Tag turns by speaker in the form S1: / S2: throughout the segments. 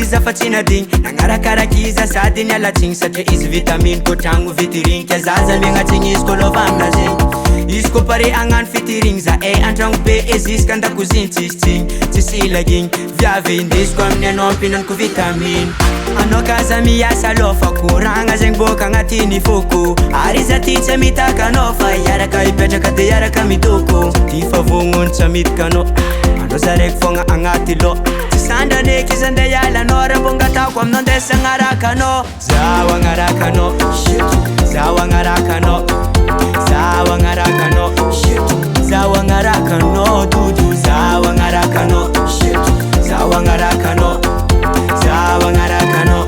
S1: iza fa tsy nadigny nagnarakaraky iza sady nialatsigny satria izy vitamine ko tragno vitirigny ka zaza miagnatigny izy ko lova amina zegny izy ko pare agnano fitirigny za antragno be eziska andakoziny tsisy tsisy ilagigny viavy indesiko amin'ny anao ampinaniko vitamine anao kaza miasa aloha fa koragna zegny boka agnatiny foko ary iza ty tsy mitaka anao fa iaraka ipetraka de iaraka mitoko ty fa vognony tsy mitaka anao anao zaraiky fogna agnaty lo tsy sandraneky izy ande iala anao raha mbongatako aminao ndesa agnaraka anao zaho agnaraka anao zaho agnaraka anao zaho agnaraka anao zaho agnaraka anao dudu zaho agnaraka anao zaho agnaraka anao zaho agnaraka anao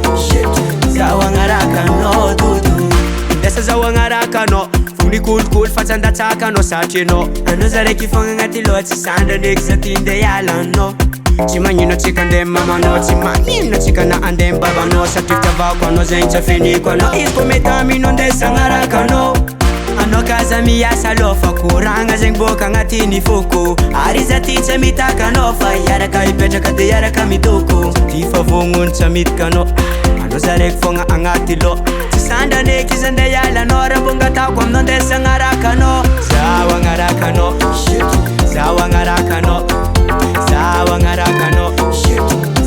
S1: zaho agnaraka anao dudu indesa zaho agnaraka anao fony kolokolo fa tsy andatsaka anao satria anao zaraiky fogna agnaty loha tsy sandrandraiky za ty nde iala anao tsy magnino atsika ande mamanao tsy magnino atsika na ande babanao satria tiavako anao zegny tsy afeniko anao izy ko mety aminao ndesa agnaraka anao anao kaza miasa aloha fa koragna zegny boka agnatiny foko ary iza ty tsy mitaka anao fa iaraka ipetraka de iaraka mitoko ty fa vognony tsy mitaka anao anao zaraiky fogna agnaty lo tsy sandraneky izy ande iala anao raha mbongatako aminao ndesa agnaraka anao zaho agnaraka anao zaho agnaraka anao zaho agnaraka anao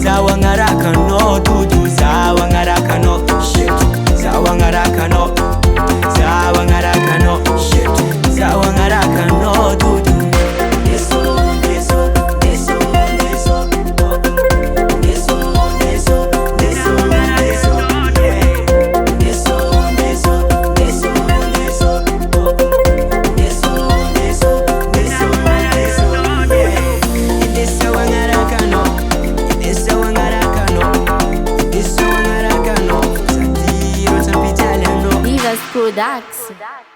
S1: zaho agnaraka anao dudu zaho agnaraka anao zaho agnaraka anao zaho agnaraka anao zaho agnaraka anao dudu
S2: DIVA'S.